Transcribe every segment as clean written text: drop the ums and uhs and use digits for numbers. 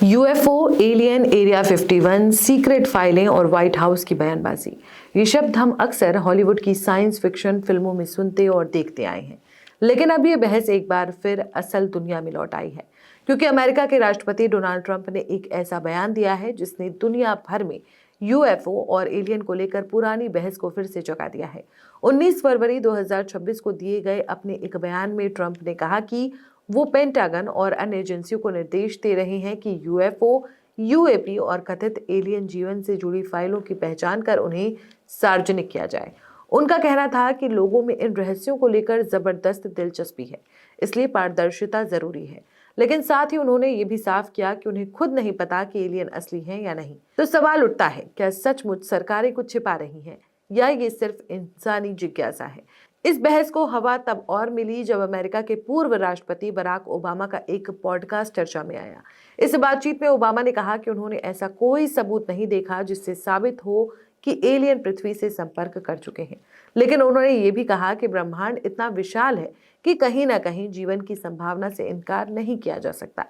UFO, alien, area 51, secret फाइलें और white house की बयानबाजी, ये शब्द हम अक्सर हॉलीवुड की साइंस फिक्शन फिल्मों में सुनते और देखते आए हैं। लेकिन अब ये बहस एक बार फिर असल दुनिया में लौट आई है, क्योंकि अमेरिका के राष्ट्रपति डोनाल्ड ट्रंप ने एक ऐसा बयान दिया है जिसने दुनिया भर में यूएफओ और एलियन को लेकर पुरानी बहस को फिर से जगा दिया है। 19 फरवरी 2026 को दिए गए अपने एक बयान में ट्रंप ने कहा कि वो पेंटागन और अन्य एजेंसियों को निर्देश दे रहे हैं कि यूएफओ, यूएपी और कथित एलियन जीवन से जुड़ी फाइलों की पहचान कर उन्हें सार्वजनिक किया जाए। उनका कहना था कि लोगों में इन रहस्यों को लेकर जबरदस्त दिलचस्पी है, इसलिए पारदर्शिता जरूरी है। लेकिन साथ ही उन्होंने ये भी साफ किया कि उन्हें खुद नहीं पता कि एलियन असली हैं या नहीं। तो सवाल उठता है, क्या सचमुच सरकारें कुछ छिपा रही हैं या ये सिर्फ इंसानी जिज्ञासा है? इस बहस को हवा तब और मिली जब अमेरिका के पूर्व राष्ट्रपति बराक ओबामा का एक पॉडकास्ट चर्चा में आया। इस बातचीत में ओबामा ने कहा कि उन्होंने ऐसा कोई सबूत नहीं देखा जिससे साबित हो कि एलियन पृथ्वी से संपर्क कर चुके हैं। लेकिन उन्होंने ये भी कहा कि ब्रह्मांड इतना विशाल है कि कहीं ना कहीं जीवन की संभावना से इनकार नहीं किया जा सकता।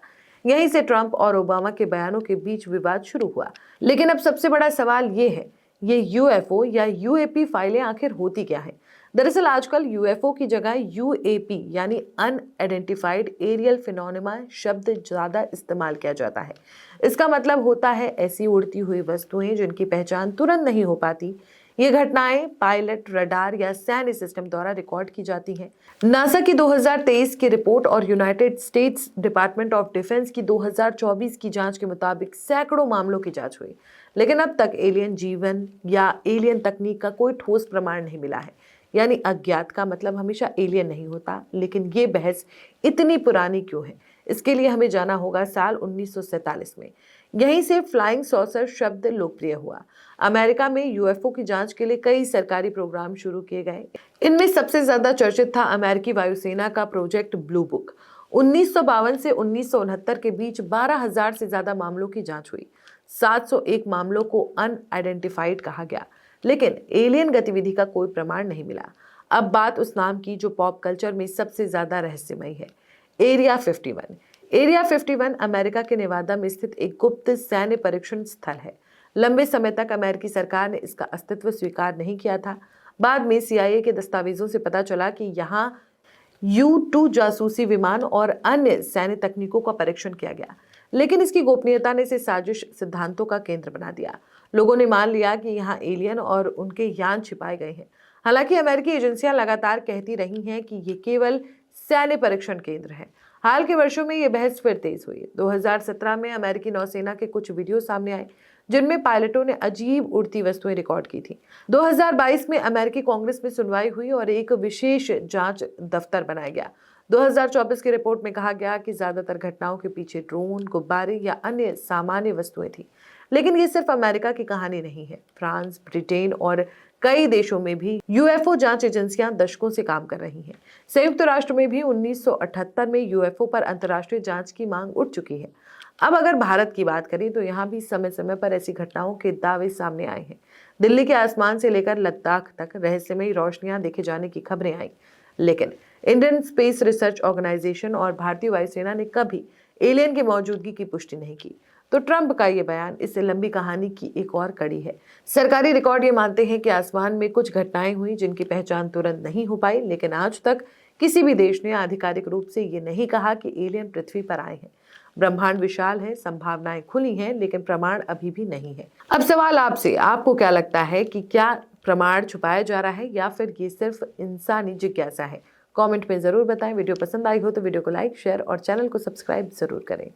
यहीं से ट्रंप और ओबामा के बयानों के बीच विवाद शुरू हुआ। लेकिन अब सबसे बड़ा सवाल ये है, ये यूएफओ या यूएपी फाइलें आखिर होती क्या है? दरअसल आजकल यूएफओ की जगह यूएपी यानी अनआइडेंटिफाइड एरियल फिनोमेना शब्द ज्यादा इस्तेमाल किया जाता है। इसका मतलब होता है ऐसी उड़ती हुई वस्तुएं जिनकी पहचान तुरंत नहीं हो पाती। ये घटनाएं पायलट, रडार या सैन्य सिस्टम द्वारा रिकॉर्ड की जाती हैं। नासा की 2023 की रिपोर्ट और United states department of defence की 2024 की जांच के मुताबिक सैकड़ों मामलों की जांच हुई, लेकिन अब तक एलियन जीवन या एलियन तकनीक का कोई ठोस प्रमाण नहीं मिला है। यानी अज्ञात का मतलब हमेशा एलियन नहीं होता। लेकिन ये बहस इतनी पुरानी क्यों है? इसके लिए हमें जाना होगा साल 1947 में। यहीं से फ्लाइंग सॉसर शब्द लोकप्रिय हुआ। अमेरिका में यूएफओ की जांच के लिए कई सरकारी प्रोग्राम शुरू किए गए। इनमें सबसे ज्यादा चर्चित था अमेरिकी वायुसेना का प्रोजेक्ट ब्लू बुक। 1952 से 1969 के बीच 12,000 से ज्यादा मामलों की जांच हुई। 701 मामलों को अनआइडेंटिफाइड कहा गया, लेकिन एलियन गतिविधि का कोई प्रमाण नहीं मिला। अब बात उस नाम की जो पॉप कल्चर में सबसे ज्यादा रहस्यमयी है, एरिया 51। एरिया 51 अमेरिका के नेवादा में स्थित एक गुप्त सैन्य परीक्षण स्थल है। लंबे समय तक अमेरिकी सरकार ने इसका अस्तित्व स्वीकार नहीं किया था। बाद में सीआईए के दस्तावेजों से पता चला कि यहाँ U-2 जासूसी विमान और अन्य सैन्य तकनीकों का परीक्षण किया गया, लेकिन इसकी गोपनीयता ने इसे साजिश सिद्धांतों का केंद्र बना दिया। लोगों ने मान लिया कि यहाँ एलियन और उनके यान छिपाए गए हैं। हालांकि अमेरिकी एजेंसियां लगातार कहती रही हैं कि ये केवल सैन्य परीक्षण केंद्र है। हाल के वर्षों में ये बहस फिर तेज हुई। 2017 में अमेरिकी नौसेना के कुछ वीडियो सामने आए जिनमें पायलटों ने अजीब उड़ती वस्तुएं रिकॉर्ड की थी। 2022 में अमेरिकी कांग्रेस में सुनवाई हुई और एक विशेष जांच दफ्तर बनाया गया। 2024 की रिपोर्ट में कहा गया कि ज्यादातर घटनाओं के पीछे ड्रोन, गुब्बारे या अन्य सामान्य वस्तुएं थी। लेकिन ये सिर्फ अमेरिका की कहानी नहीं है। फ्रांस, ब्रिटेन और कई देशों में भी यूएफओ जांच एजेंसियां दशकों से काम कर रही हैं। संयुक्त राष्ट्र में भी 1978 में यूएफओ पर अंतर्राष्ट्रीय जांच की मांग उठ चुकी है। अब अगर भारत की बात करें तो यहाँ भी समय समय पर ऐसी घटनाओं के दावे सामने आए हैं। दिल्ली के आसमान से लेकर लद्दाख तक रहस्यमयी रोशनियां देखे जाने की खबरें आई, लेकिन इंडियन स्पेस रिसर्च ऑर्गेनाइजेशन और भारतीय वायुसेना ने कभी एलियन की मौजूदगी की पुष्टि नहीं की। तो ट्रंप का ये बयान इस लंबी कहानी की एक और कड़ी है। सरकारी रिकॉर्ड ये मानते हैं कि आसमान में कुछ घटनाएं हुई जिनकी पहचान तुरंत नहीं हो पाई, लेकिन आज तक किसी भी देश ने आधिकारिक रूप से ये नहीं कहा कि एलियन पृथ्वी पर आए हैं। ब्रह्मांड विशाल है, संभावनाएं खुली हैं, लेकिन प्रमाण अभी भी नहीं है। अब सवाल आपसे, आपको क्या लगता है कि क्या प्रमाण छुपाया जा रहा है या फिर ये सिर्फ इंसानी जिज्ञासा है? कमेंट में जरूर बताएं। वीडियो पसंद आई हो तो वीडियो को लाइक, शेयर और चैनल को सब्सक्राइब जरूर करें।